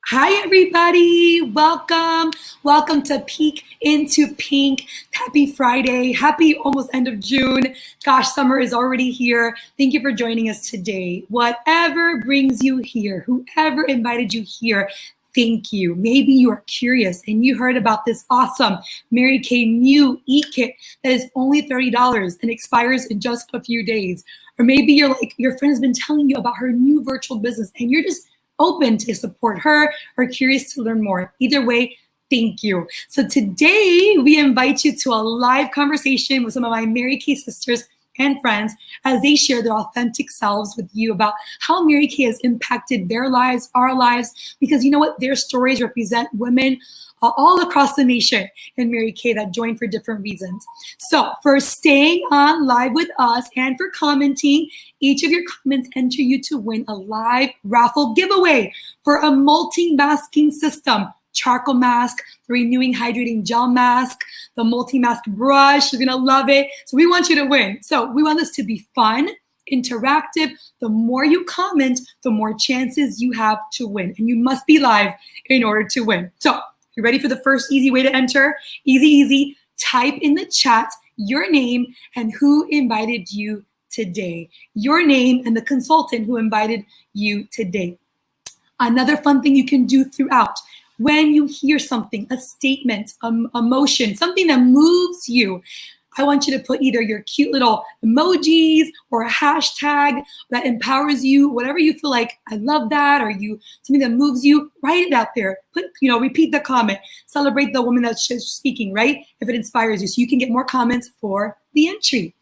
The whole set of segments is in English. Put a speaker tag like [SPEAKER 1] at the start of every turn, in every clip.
[SPEAKER 1] Hi, everybody. Welcome. Welcome to Peek into Pink. Happy Friday. Happy almost end of June. Gosh, summer is already here. Thank you for joining us today. Whatever brings you here, whoever invited you here, thank you. Maybe you are curious and you heard about this awesome Mary Kay new e-kit that is only $30 and expires in just a few days. Or maybe you're like, your friend has been telling you about her new virtual business and you're just open to support her or curious to learn more. Either way, thank you. So today we invite you to a live conversation with some of my Mary Kay sisters and friends as they share their authentic selves with you about how Mary Kay has impacted their lives, our lives, because you know what? Their stories represent women all across the nation in Mary Kay that join for different reasons. So for staying on live with us and for commenting, each of your comments enter you to win a live raffle giveaway for a multi-masking system, charcoal mask, the renewing hydrating gel mask, the multi-mask brush. You're gonna love it. So we want you to win. So we want this to be fun, interactive. The more you comment, the more chances you have to win. And you must be live in order to win. So you ready for the first easy way to enter? Easy. Type in the chat your name and who invited you today. Your name and the consultant who invited you today. Another fun thing you can do throughout, when you hear something, a statement, emotion, something that moves you, I want you to put either your cute little emojis or a hashtag that empowers you, whatever you feel like, I love that, or something that moves you, write it out there. Repeat the comment. Celebrate the woman that's speaking, right? If it inspires you, so you can get more comments for the entry.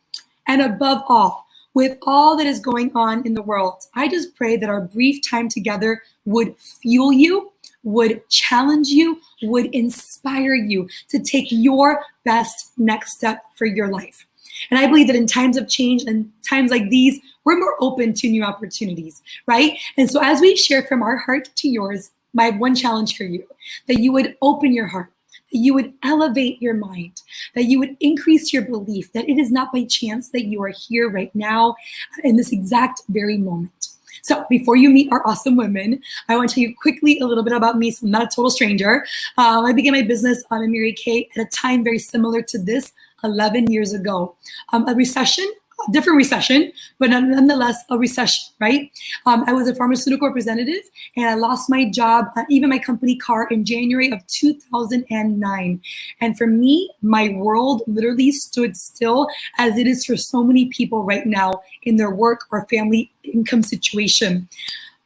[SPEAKER 1] And above all, with all that is going on in the world, I just pray that our brief time together would fuel you, would challenge you, would inspire you to take your best next step for your life. And I believe that in times of change and times like these, we're more open to new opportunities, right? And so as we share from our heart to yours, my one challenge for you, that you would open your heart, that you would elevate your mind, that you would increase your belief that it is not by chance that you are here right now in this exact very moment. So before you meet our awesome women, I want to tell you quickly a little bit about me. So I'm not a total stranger. I began my business in Mary Kay at a time very similar to this 11 years ago. A recession, a different recession, but nonetheless a recession, right? I was a pharmaceutical representative and I lost my job, even my company car, in January of 2009. And for me, my world literally stood still, as it is for so many people right now in their work or family income situation.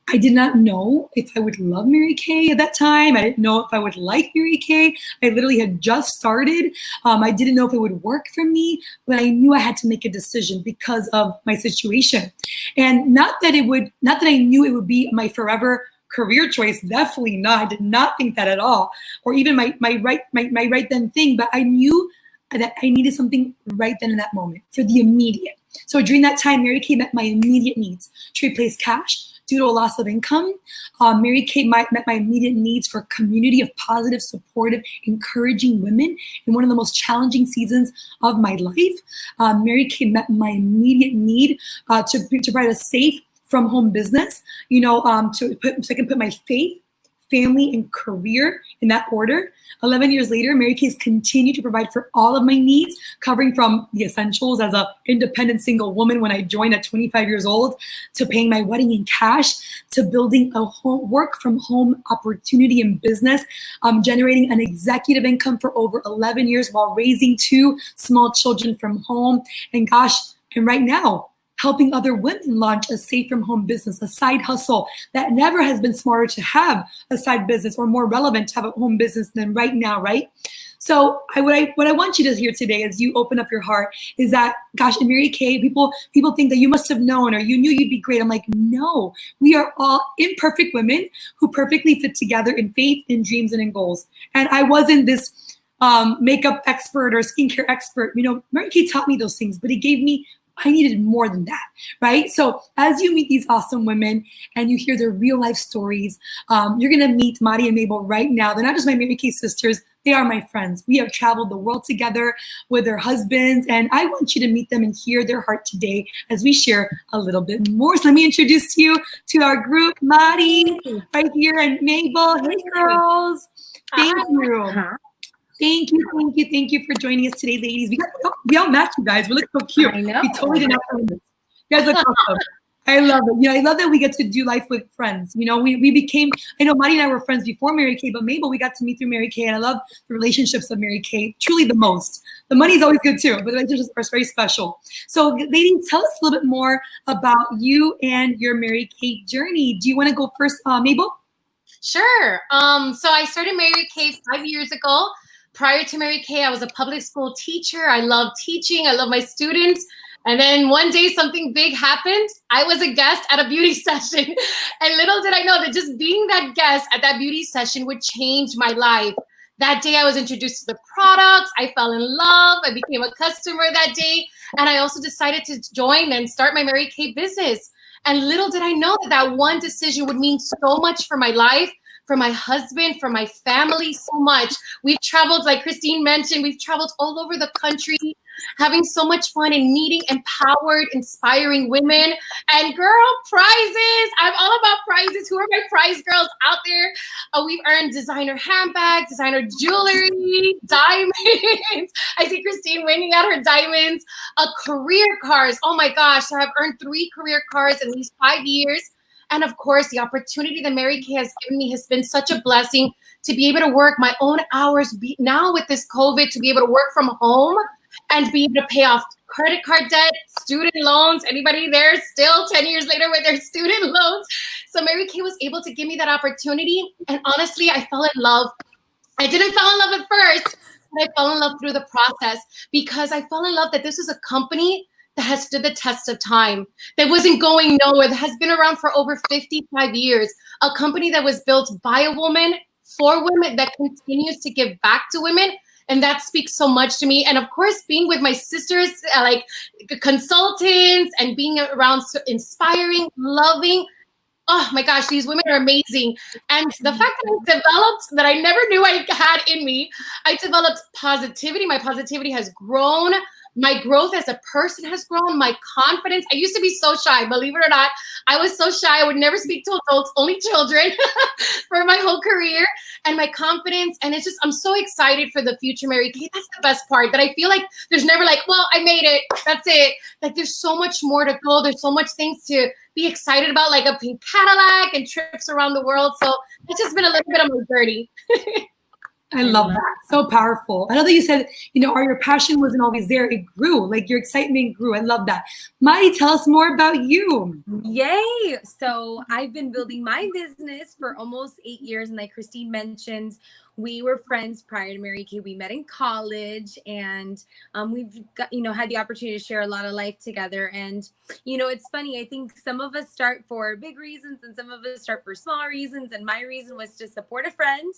[SPEAKER 1] I did not know if I would love Mary Kay at that time. I didn't know if I would like Mary Kay. I literally had just started. I didn't know if it would work for me, but I knew I had to make a decision because of my situation. And not that I knew it would be my forever career choice. Definitely not. I did not think that at all, or even my right then thing. But I knew that I needed something right then in that moment for the immediate. So during that time, Mary Kay met my immediate needs to replace cash due to a loss of income. Mary Kay met my immediate needs for a community of positive, supportive, encouraging women in one of the most challenging seasons of my life. Mary Kay met my immediate need to provide a safe from home business, so I can put my faith, family, and career in that order. 11 years later, Mary Kay's continued to provide for all of my needs, covering from the essentials as an independent single woman when I joined at 25 years old, to paying my wedding in cash, to building a work from home opportunity in business, generating an executive income for over 11 years while raising 2 small children from home. And right now, helping other women launch a safe from home business, a side hustle that never has been smarter to have a side business or more relevant to have a home business than right now, right? So what I want you to hear today as you open up your heart is that, in Mary Kay, people think that you must have known or you knew you'd be great. I'm like, no, we are all imperfect women who perfectly fit together in faith, in dreams, and in goals. And I wasn't this makeup expert or skincare expert. Mary Kay taught me those things, but I needed more than that, right? So as you meet these awesome women and you hear their real life stories, you're gonna meet Mari and Mabel right now. They're not just my Mary Kay sisters, They are my friends. We have traveled the world together with their husbands, and I want you to meet them and hear their heart today as we share a little bit more. So let me introduce you to our group, Mari, right here, and Mabel. Hey, girls. Thank you. Thank you for joining us today, ladies. We all match, you guys. We look so cute.
[SPEAKER 2] I know.
[SPEAKER 1] We totally did not know this. You guys look awesome. I love it. You know, I love that we get to do life with friends. You know, we became, I know Mari and I were friends before Mary Kay, but Mabel, we got to meet through Mary Kay, and I love the relationships of Mary Kay, truly the most. The money's always good too, but the relationships are very special. So ladies, tell us a little bit more about you and your Mary Kay journey. Do you want to go first, Mabel?
[SPEAKER 2] Sure. So I started Mary Kay 5 years ago. Prior to Mary Kay, I was a public school teacher. I love teaching. I love my students. And then one day something big happened. I was a guest at a beauty session. And little did I know that just being that guest at that beauty session would change my life. That day I was introduced to the products. I fell in love. I became a customer that day. And I also decided to join and start my Mary Kay business. And little did I know that that one decision would mean so much for my life, for my husband, for my family, so much. We've traveled, like Christine mentioned, we've traveled all over the country, having so much fun and meeting empowered, inspiring women. And girl, prizes. I'm all about prizes. Who are my prize girls out there? We've earned designer handbags, designer jewelry, diamonds. I see Christine winning at her diamonds. Career cars. Oh my gosh, so I've earned 3 career cars in these 5 years. And of course, the opportunity that Mary Kay has given me has been such a blessing to be able to work my own hours. Now with this COVID, to be able to work from home and be able to pay off credit card debt, student loans. Anybody there still 10 years later with their student loans? So Mary Kay was able to give me that opportunity. And honestly, I fell in love. I didn't fall in love at first, but I fell in love through the process, because I fell in love that this is a company that has stood the test of time, that wasn't going nowhere, that has been around for over 55 years, a company that was built by a woman, for women, that continues to give back to women. And that speaks so much to me. And of course, being with my sisters, like consultants, and being around so inspiring, loving, oh my gosh, these women are amazing. And the fact that I developed, that I never knew I had in me, I developed positivity. My positivity has grown. My growth as a person has grown. My confidence. I used to be so shy, believe it or not. I was so shy. I would never speak to adults, only children for my whole career. And my confidence. And it's just, I'm so excited for the future, Mary Kay. That's the best part, that I feel like there's never like, well, I made it. That's it. Like there's so much more to go. There's so much things to be excited about, like a pink Cadillac and trips around the world. So it's just been a little bit of my journey.
[SPEAKER 1] I love that. So powerful. I know that you said, you know, your passion wasn't always there. It grew, like your excitement grew. I love that. Mari, tell us more about you.
[SPEAKER 3] Yay. So I've been building my business for almost 8 years. And like Christine mentioned, we were friends prior to Mary Kay. We met in college, and we've got, had the opportunity to share a lot of life together. And, it's funny. I think some of us start for big reasons and some of us start for small reasons. And my reason was to support a friend.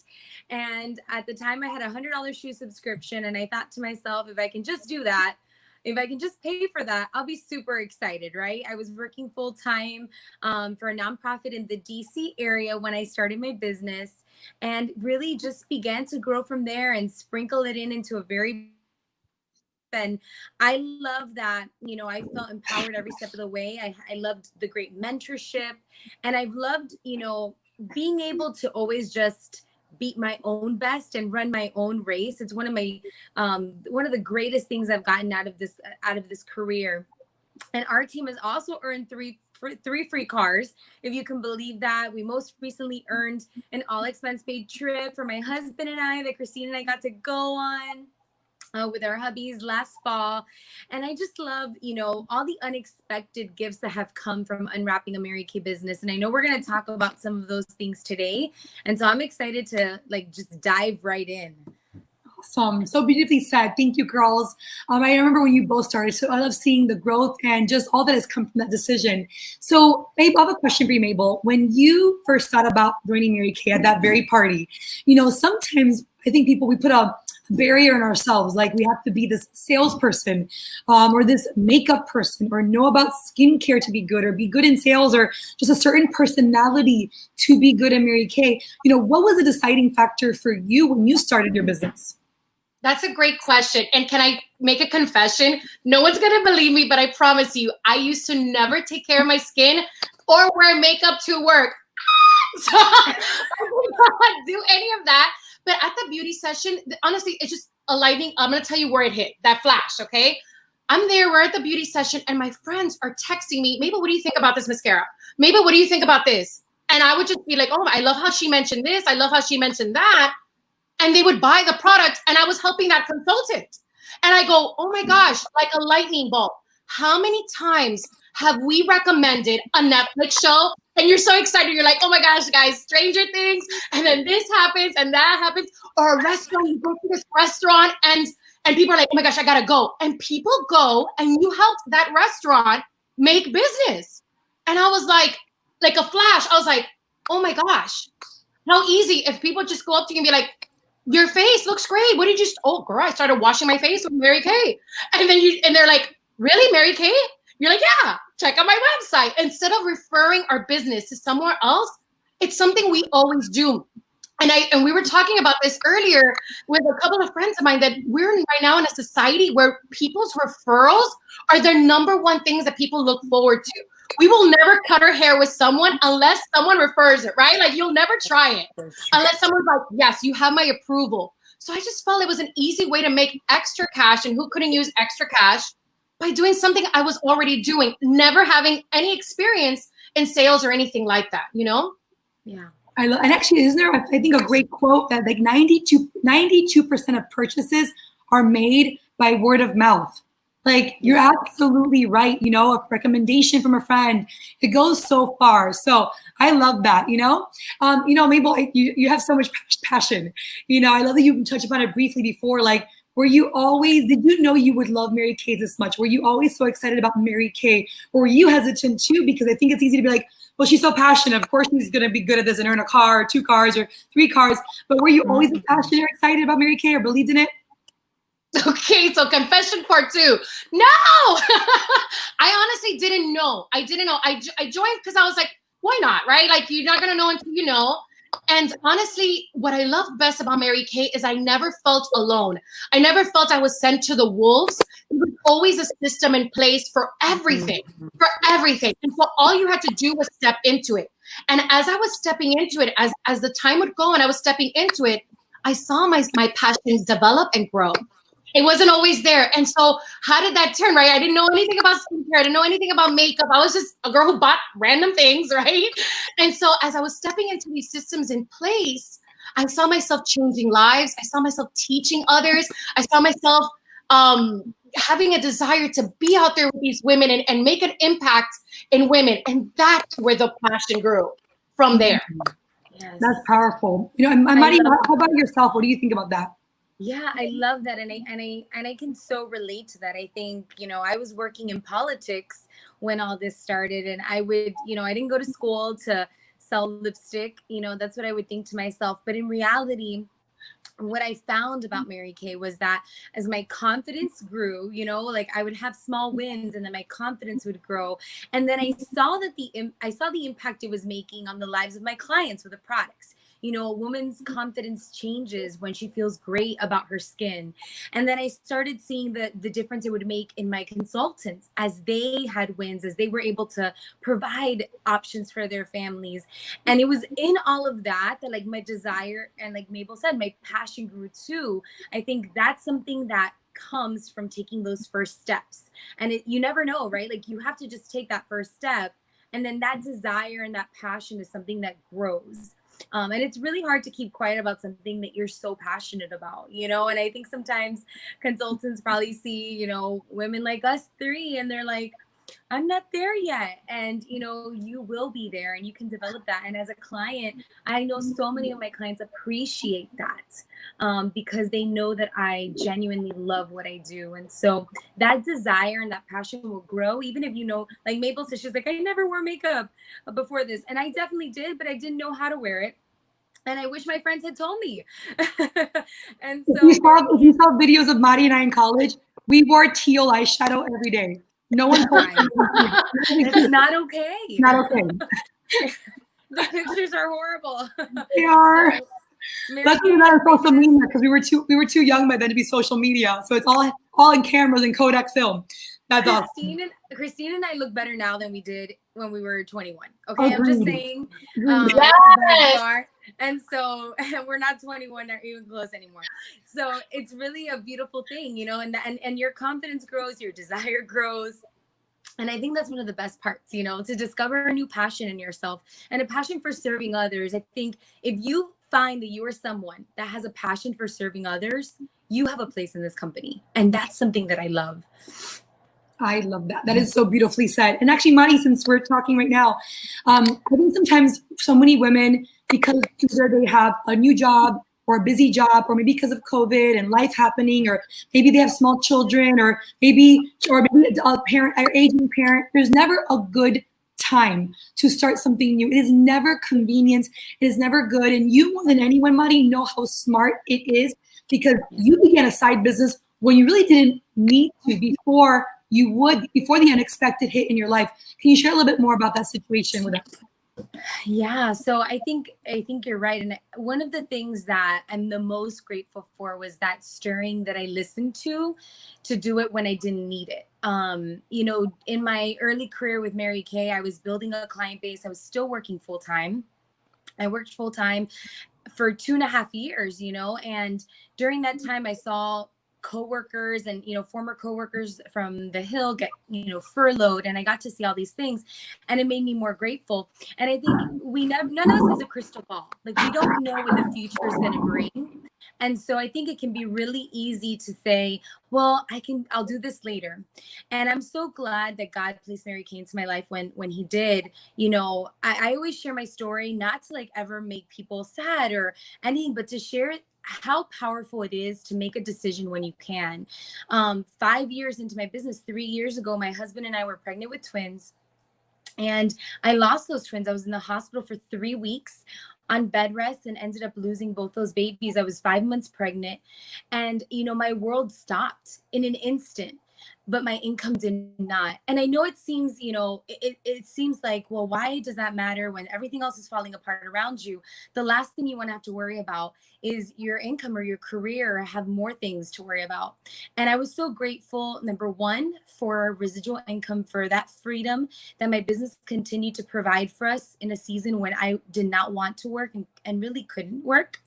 [SPEAKER 3] And at the time I had $100 shoe subscription. And I thought to myself, if I can just do that, if I can just pay for that, I'll be super excited, right? I was working full time for a nonprofit in the DC area when I started my business, and really just began to grow from there and sprinkle it into a very, and I love that, I felt empowered every step of the way. I loved the great mentorship, and I've loved, being able to always just beat my own best and run my own race. It's one of the greatest things I've gotten out of this career. And our team has also earned three free cars, if you can believe that. We most recently earned an all expense paid trip for my husband and I that Christine and I got to go on with our hubbies last fall. And I just love, all the unexpected gifts that have come from unwrapping a Mary Kay business. And I know we're going to talk about some of those things today. And so I'm excited to just dive right in.
[SPEAKER 1] Awesome. So beautifully said. Thank you, girls. I remember when you both started, so I love seeing the growth and just all that has come from that decision. So Mabel, I have a question for you, Mabel. When you first thought about joining Mary Kay at that very party, sometimes I think we put a barrier in ourselves. Like we have to be this salesperson or this makeup person or know about skincare to be good or be good in sales or just a certain personality to be good at Mary Kay. You know, what was the deciding factor for you when you started your business?
[SPEAKER 2] That's a great question. And can I make a confession? No one's going to believe me, but I promise you, I used to never take care of my skin or wear makeup to work. So I did not do any of that. But at the beauty session, honestly, it's just a lightning. I'm going to tell you where it hit, that flash, okay? I'm there, we're at the beauty session, and my friends are texting me, Mabel, what do you think about this mascara? Mabel, what do you think about this? And I would just be like, oh, I love how she mentioned this. I love how she mentioned that. And they would buy the product, and I was helping that consultant. And I go, oh my gosh, like a lightning bolt. How many times have we recommended a Netflix show and you're so excited, you're like, oh my gosh, guys, Stranger Things, and then this happens and that happens, or a restaurant, you go to this restaurant and people are like, oh my gosh, I gotta go. And people go and you helped that restaurant make business. And I was like a flash, I was like, oh my gosh, how easy if people just go up to you and be like, your face looks great. What did you, oh girl, I started washing my face with Mary Kay. And then they're like, really, Mary Kay? You're like, yeah, check out my website. Instead of referring our business to somewhere else, it's something we always do. And we were talking about this earlier with a couple of friends of mine that we're right now in a society where people's referrals are the number one things that people look forward to. We will never cut our hair with someone unless someone refers it, right? Like you'll never try it unless someone's like, yes, you have my approval. So I just felt it was an easy way to make extra cash, and who couldn't use extra cash by doing something I was already doing, never having any experience in sales or anything like that, you know?
[SPEAKER 1] Yeah. And actually, isn't there, I think, a great quote that like 92% of purchases are made by word of mouth. Like you're absolutely right. You know, a recommendation from a friend, it goes so far. So I love that, you know, Mabel, you have so much passion. You know, I love that you touched upon it briefly before. Like, did you know you would love Mary Kay this much? Were you always so excited about Mary Kay? Or were you hesitant too? Because I think it's easy to be like, well, she's so passionate. Of course she's going to be good at this and earn a car, or 2 cars, or 3 cars. But were you always passionate or excited about Mary Kay or believed in it?
[SPEAKER 2] Okay, so confession part 2. No, I honestly didn't know. I joined because I was like, why not, right? Like you're not going to know until you know. And honestly, what I love best about Mary Kay is I never felt alone. I never felt I was sent to the wolves. There was always a system in place for everything, And so all you had to do was step into it. And as I was stepping into it, as the time would go and I was stepping into it, I saw my passions develop and grow. It wasn't always there. And so how did that turn, right? I didn't know anything about skincare. I didn't know anything about makeup. I was just a girl who bought random things, right? And so as I was stepping into these systems in place, I saw myself changing lives. I saw myself teaching others. I saw myself having a desire to be out there with these women and make an impact in women. And that's where the passion grew from there.
[SPEAKER 1] Yes. That's powerful. You know, Mari, how about yourself? What do you think about that?
[SPEAKER 3] Yeah, I love that. And I can so relate to that. I think, you know, I was working in politics when all this started, and I would, you know, I didn't go to school to sell lipstick. You know, that's what I would think to myself. But in reality, what I found about Mary Kay was that as my confidence grew, you know, like I would have small wins and then my confidence would grow. And then I saw that the impact it was making on the lives of my clients with the products. You know, a woman's confidence changes when she feels great about her skin. And then I started seeing the difference it would make in my consultants as they had wins, as they were able to provide options for their families. And it was in all of that like my desire, and like Mabel said, my passion grew too. I think that's something that comes from taking those first steps. And you never know, right? Like you have to just take that first step. And then that desire and that passion is something that grows. And it's really hard to keep quiet about something that you're so passionate about, you know? And I think sometimes consultants probably see, you know, women like us 3, and they're like, I'm not there yet. And, you know, you will be there and you can develop that. And as a client, I know so many of my clients appreciate that because they know that I genuinely love what I do. And so that desire and that passion will grow, even if, you know, like Mabel says, she's like, I never wore makeup before this. And I definitely did, but I didn't know how to wear it. And I wish my friends had told me. And
[SPEAKER 1] If
[SPEAKER 3] so
[SPEAKER 1] if you saw videos of Mari and I in college, we wore teal eyeshadow every day. No one told us.
[SPEAKER 3] it's not okay.
[SPEAKER 1] Not okay.
[SPEAKER 3] The pictures are horrible.
[SPEAKER 1] They are.
[SPEAKER 3] So, Mary
[SPEAKER 1] Luckily,
[SPEAKER 3] Kay
[SPEAKER 1] not on
[SPEAKER 3] has
[SPEAKER 1] social
[SPEAKER 3] made
[SPEAKER 1] media because we were too young by then to be social media. So it's all in cameras and Kodak film. That's awesome.
[SPEAKER 3] Christine and I look better now than we did when we were 21. Okay, I'm
[SPEAKER 1] Agreed.
[SPEAKER 3] just saying.
[SPEAKER 1] Agreed.
[SPEAKER 2] Yes.
[SPEAKER 3] And so we're not 21 or even close anymore. So it's really a beautiful thing, you know, and your confidence grows, your desire grows. And I think that's one of the best parts, you know, to discover a new passion in yourself and a passion for serving others. I think if you find that you are someone that has a passion for serving others, you have a place in this company. And that's something that I love.
[SPEAKER 1] I love that. That is so beautifully said. And actually, Mari, since we're talking right now, I think sometimes so many women, because either they have a new job or a busy job, or maybe because of COVID and life happening, or maybe they have small children, or maybe a parent, or aging parent, there's never a good time to start something new. It is never convenient. It is never good. And you more than anyone, Mari, know how smart it is because you began a side business when you really didn't need to before the unexpected hit in your life. Can you share a little bit more about that situation with us?
[SPEAKER 3] Yeah, so I think you're right. And one of the things that I'm the most grateful for was that stirring that I listened to do it when I didn't need it. You know, in my early career with Mary Kay, I was building a client base. I was still working full time. I worked full time for 2.5 years, you know, and during that time I saw coworkers and, you know, former coworkers from the Hill get, you know, furloughed, and I got to see all these things, and it made me more grateful. And I think none of us has a crystal ball. Like, we don't know what the future is going to bring. And so I think it can be really easy to say, well, I'll do this later. And I'm so glad that God placed Mary Kay into my life when he did. You know, I always share my story, not to like ever make people sad or anything, but to share how powerful it is to make a decision when you can. 5 years into my business, 3 years ago, my husband and I were pregnant with twins. And I lost those twins. I was in the hospital for 3 weeks on bed rest and ended up losing both those babies. I was 5 months pregnant. And, you know, my world stopped in an instant, but my income did not. And I know it seems, you know, it seems like, well, why does that matter when everything else is falling apart around you? The last thing you want to have to worry about is your income or your career, or have more things to worry about. And I was so grateful, number one, for residual income, for that freedom that my business continued to provide for us in a season when I did not want to work and really couldn't work.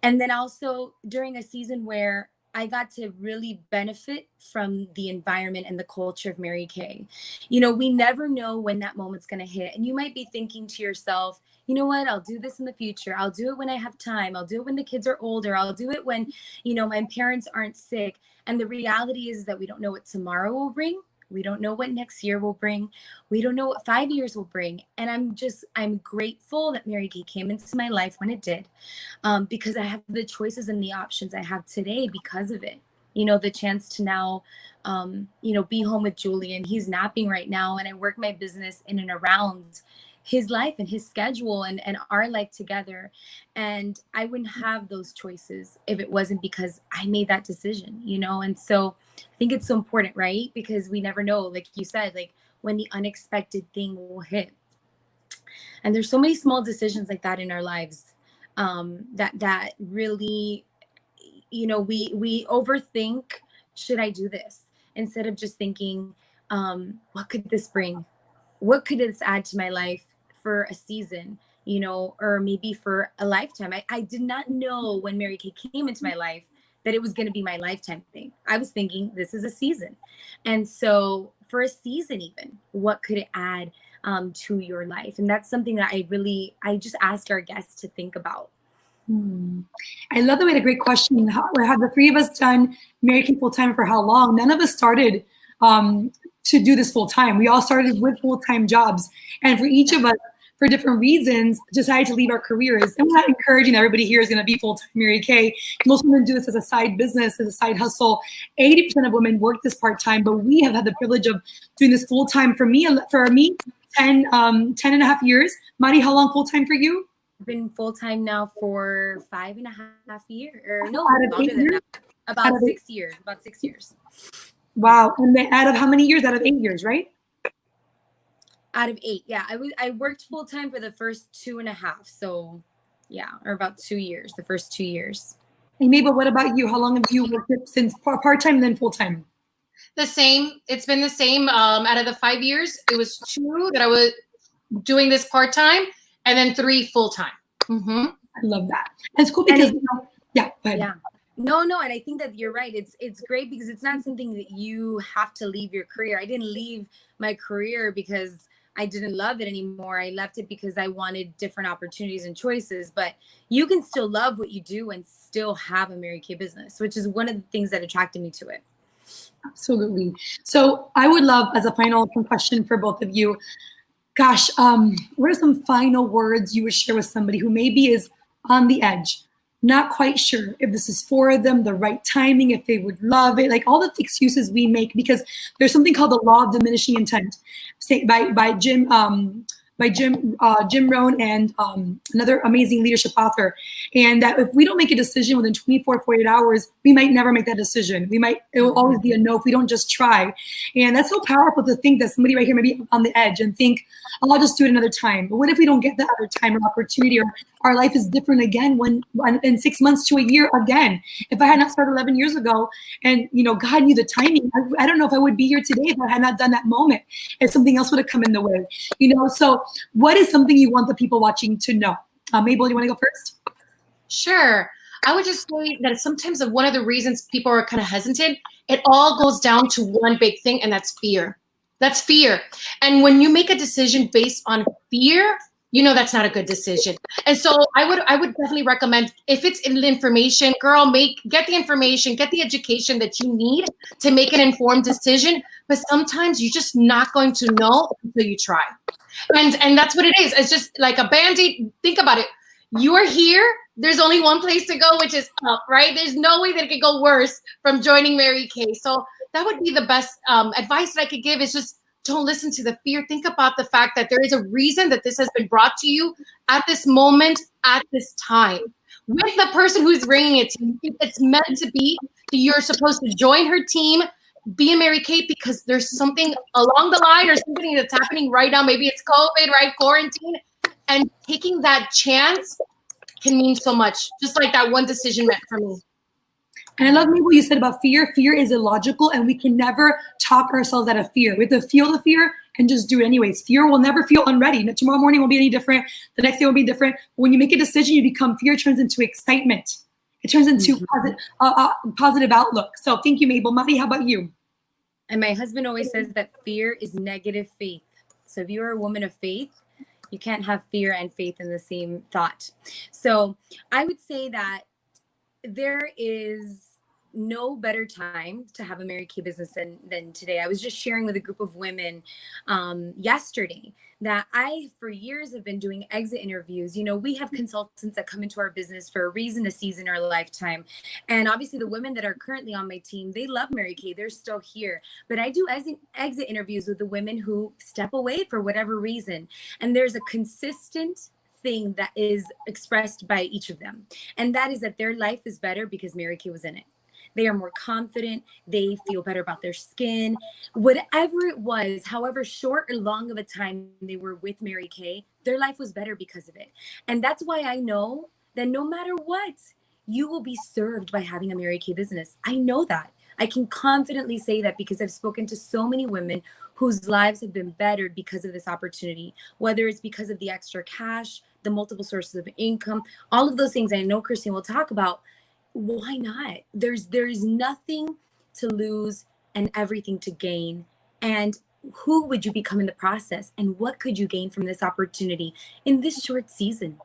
[SPEAKER 3] And then also during a season where I got to really benefit from the environment and the culture of Mary Kay. You know, we never know when that moment's going to hit. And you might be thinking to yourself, you know what, I'll do this in the future. I'll do it when I have time. I'll do it when the kids are older. I'll do it when, you know, my parents aren't sick. And the reality is that we don't know what tomorrow will bring. We don't know what next year will bring. We don't know what 5 years will bring. And I'm grateful that Mary Kay came into my life when it did, because I have the choices and the options I have today because of it. You know, the chance to now, you know, be home with Julian. He's napping right now, and I work my business in and around his life and his schedule and our life together. And I wouldn't have those choices if it wasn't because I made that decision, you know? And so I think it's so important, right? Because we never know, like you said, like when the unexpected thing will hit. And there's so many small decisions like that in our lives, that really, you know, we overthink, should I do this? Instead of just thinking, what could this bring? What could this add to my life for a season, you know, or maybe for a lifetime? I did not know when Mary Kay came into my life that it was going to be my lifetime thing. I was thinking this is a season. And so for a season, even, what could it add to your life? And that's something that I just ask our guests to think about.
[SPEAKER 1] I love that we had a great question. Have the three of us done Mary Kay full-time for how long? None of us started to do this full-time. We all started with full-time jobs. And for each of us, for different reasons, decided to leave our careers. And we're not encouraging everybody here is going to be full-time Mary Kay. Most women do this as a side business, as a side hustle. 80% of women work this part-time, but we have had the privilege of doing this full-time. For me, 10 and a half years. Mari, how long full-time for you?
[SPEAKER 3] I've been full-time now for 5.5 years, or no,
[SPEAKER 1] Out of
[SPEAKER 3] longer
[SPEAKER 1] 8
[SPEAKER 3] than
[SPEAKER 1] years?
[SPEAKER 3] that.
[SPEAKER 1] Out
[SPEAKER 3] About
[SPEAKER 1] of
[SPEAKER 3] 6 years. About 6 years.
[SPEAKER 1] wow. And then out of how many years? Out of 8 years, right?
[SPEAKER 3] Out of 8, yeah. I worked full-time for the first 2.5. So yeah, or about 2 years, the first 2 years.
[SPEAKER 1] Hey, Mabel, what about you? How long have you worked it since part-time then full-time?
[SPEAKER 2] The same. It's been the same. Out of the 5 years, it was 2 that I was doing this part time, and then 3 full time. Mm-hmm.
[SPEAKER 1] I love that. And it's cool
[SPEAKER 3] And
[SPEAKER 1] because,
[SPEAKER 3] it-
[SPEAKER 1] yeah, go ahead.
[SPEAKER 3] yeah. No, and I think that you're right. It's great because it's not something that you have to leave your career. I didn't leave my career because I didn't love it anymore. I left it because I wanted different opportunities and choices. But you can still love what you do and still have a Mary Kay business, which is one of the things that attracted me to it.
[SPEAKER 1] Absolutely. So I would love, as a final question for both of you, gosh, what are some final words you would share with somebody who maybe is on the edge, not quite sure if this is for them, the right timing, if they would love it, like all the excuses we make, because there's something called the law of diminishing intent, say by Jim Rohn and another amazing leadership author, and that if we don't make a decision within 24, 48 hours, we might never make that decision. It will always be a no if we don't just try. And that's so powerful to think that somebody right here may be on the edge and think, oh, I'll just do it another time. But what if we don't get that other time or opportunity, or our life is different again when in 6 months to a year again? If I had not started 11 years ago and, God knew the timing, I don't know if I would be here today if I had not done that moment, if something else would have come in the way, So what is something you want the people watching to know? Mabel, you want to go first?
[SPEAKER 2] Sure. I would just say that sometimes one of the reasons people are kind of hesitant, it all goes down to one big thing, and that's fear. That's fear. And when you make a decision based on fear, that's not a good decision. And so I would definitely recommend, if it's in information, girl, get the information, get the education that you need to make an informed decision. But sometimes you're just not going to know until you try. And that's what it is. It's just like a Band-Aid. Think about it. You're here. There's only one place to go, which is up, right? There's no way that it could go worse from joining Mary Kay. So that would be the best advice that I could give, is just don't listen to the fear. Think about the fact that there is a reason that this has been brought to you at this moment, at this time, with the person who's bringing it to you. It's meant to be. You're supposed to join her team, be a Mary Kay, because there's something along the line or something that's happening right now. Maybe it's COVID, right? Quarantine. And taking that chance can mean so much, just like that one decision meant for me.
[SPEAKER 1] And I love what you said about fear. Fear is illogical, and we can never talk ourselves out of fear. We have to feel the fear and just do it anyways. Fear will never feel unready. Tomorrow morning won't be any different. The next day will be different. When you make a decision, fear turns into excitement. It turns into positive outlook. So thank you, Mabel. Mari, how about you?
[SPEAKER 3] And my husband always says that fear is negative faith. So if you're a woman of faith, you can't have fear and faith in the same thought. So I would say that there is no better time to have a Mary Kay business than today. I was just sharing with a group of women yesterday that I, for years, have been doing exit interviews. We have consultants that come into our business for a reason, a season, or a lifetime. And obviously the women that are currently on my team, they love Mary Kay. They're still here. But I do exit interviews with the women who step away for whatever reason. And there's a consistent thing that is expressed by each of them. And that is that their life is better because Mary Kay was in it. They are more confident. They feel better about their skin. Whatever it was, however short or long of a time they were with Mary Kay, their life was better because of it. And that's why I know that no matter what, you will be served by having a Mary Kay business. I know that. I can confidently say that because I've spoken to so many women whose lives have been bettered because of this opportunity, whether it's because of the extra cash, the multiple sources of income, all of those things I know Christine will talk about. Why not? There's nothing to lose and everything to gain. And who would you become in the process? And what could you gain from this opportunity in this short season?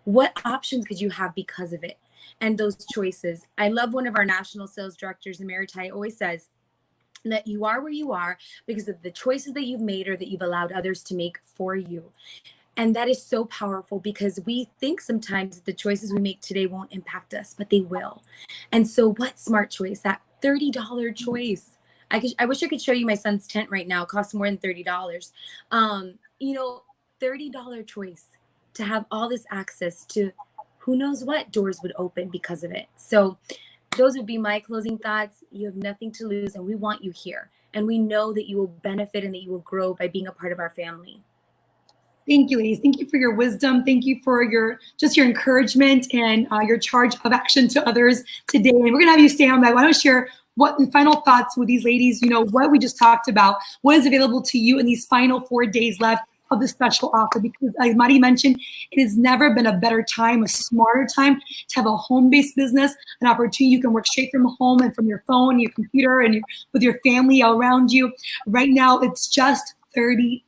[SPEAKER 3] What options could you have because of it? And those choices. I love one of our national sales directors, Emeritai, always says that you are where you are because of the choices that you've made or that you've allowed others to make for you. And that is so powerful because we think sometimes the choices we make today won't impact us, but they will. And so what smart choice? That $30 choice. I wish I could show you my son's tent right now. It costs more than $30. $30 choice. to have all this access to who knows what doors would open because of it. So those would be my closing thoughts. You have nothing to lose, and we want you here. And we know that you will benefit and that you will grow by being a part of our family.
[SPEAKER 1] Thank you, ladies. Thank you for your wisdom. Thank you for your encouragement and your charge of action to others today. And we're going to have you stay on. But I want to share what the final thoughts with these ladies, what we just talked about, what is available to you in these final 4 days left of the special offer. Because as Mari mentioned, it has never been a better time, a smarter time to have a home-based business, an opportunity you can work straight from home and from your phone, your computer, and with your family all around you. Right now, it's just $30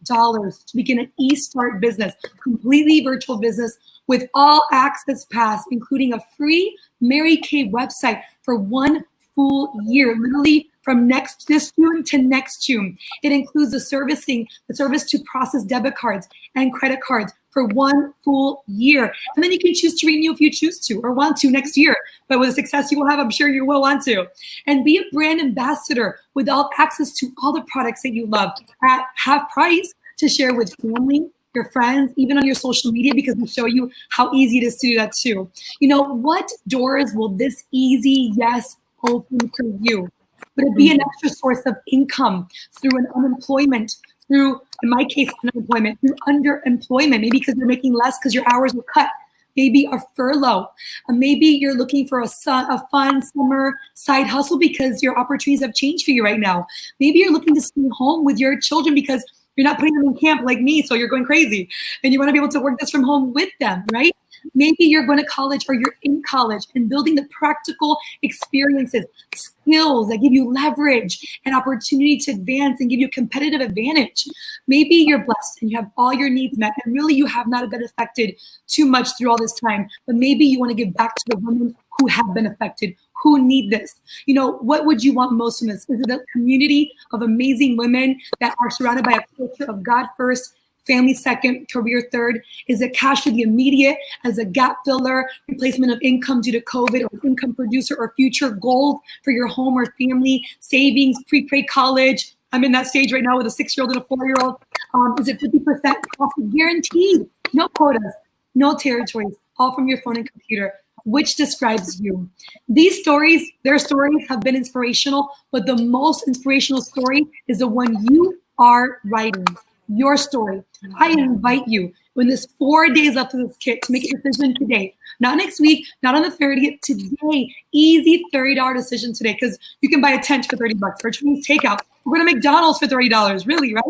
[SPEAKER 1] to begin an e-start business, completely virtual business with all access pass, including a free Mary Kay website for 1 full year, literally from this June to next June. It includes the service to process debit cards and credit cards for 1 full year. And then you can choose to renew if you choose to or want to next year. But with the success you will have, I'm sure you will want to. And be a brand ambassador with all access to all the products that you love at half price to share with family, your friends, even on your social media, because we show you how easy it is to do that too. What doors will this easy yes open for you? Would it be an extra source of income through an unemployment, through, in my case, unemployment, through underemployment, maybe because you're making less because your hours were cut, maybe a furlough, maybe you're looking for a fun summer side hustle because your opportunities have changed for you right now. Maybe you're looking to stay home with your children because you're not putting them in camp like me, so you're going crazy, and you want to be able to work this from home with them, right? Maybe you're going to college or you're in college and building the practical experiences, skills that give you leverage and opportunity to advance and give you a competitive advantage. Maybe you're blessed and you have all your needs met and really you have not been affected too much through all this time, but maybe you want to give back to the women who have been affected, who need this. What would you want most from this? Is it a community of amazing women that are surrounded by a culture of God first, family second, career third? Is it cash for the immediate as a gap filler, replacement of income due to COVID, or income producer, or future gold for your home or family, savings, pre college? I'm in that stage right now with a 6-year-old and a 4-year-old. Is it 50% profit guaranteed? No quotas, no territories, all from your phone and computer. Which describes you? These stories, their stories have been inspirational, but the most inspirational story is the one you are writing. Your story. I invite you, when there's 4 days left of this kit, to make a decision today. Not next week, not on the 30th, today. Easy $30 decision today, because you can buy a tent for $30 for a Chinese takeout. We're going to McDonald's for $30, really, right?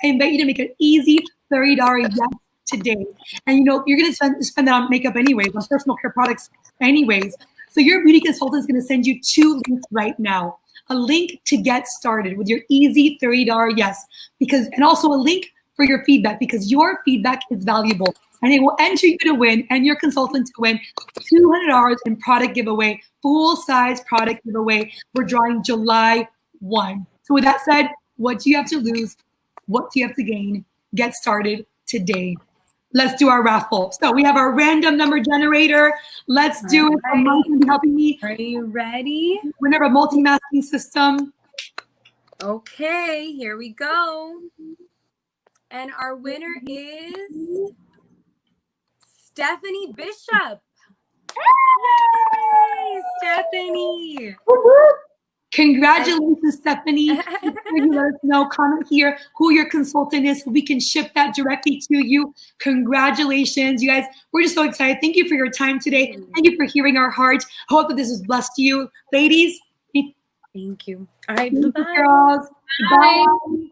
[SPEAKER 1] I invite you to make an easy $30 yes today. And you're going to spend that on makeup anyways, on personal care products anyways. So your beauty consultant is going to send you 2 links right now. A link to get started with your easy $30 yes, and also a link for your feedback, because your feedback is valuable, and it will enter you to win and your consultant to win $200 in product giveaway, full-size product giveaway. We're drawing July 1. So with that said, what do you have to lose? What do you have to gain? Get started today. Let's do our raffle. So we have our random number generator. Let's do it. Someone can be helping me.
[SPEAKER 3] Are you ready?
[SPEAKER 1] Winner of a multi-masking system.
[SPEAKER 3] Okay, here we go. And our winner is Stephanie Bishop. Yay, Stephanie.
[SPEAKER 1] Congratulations, Stephanie. You let us know, comment here who your consultant is so we can ship that directly to you. Congratulations, you guys. We're just so excited. Thank you for your time today. Thank you for hearing our heart. I hope that this was blessed to you. Ladies.
[SPEAKER 3] Thank you. All right,
[SPEAKER 1] Thank
[SPEAKER 3] bye.
[SPEAKER 1] you, girls. Bye.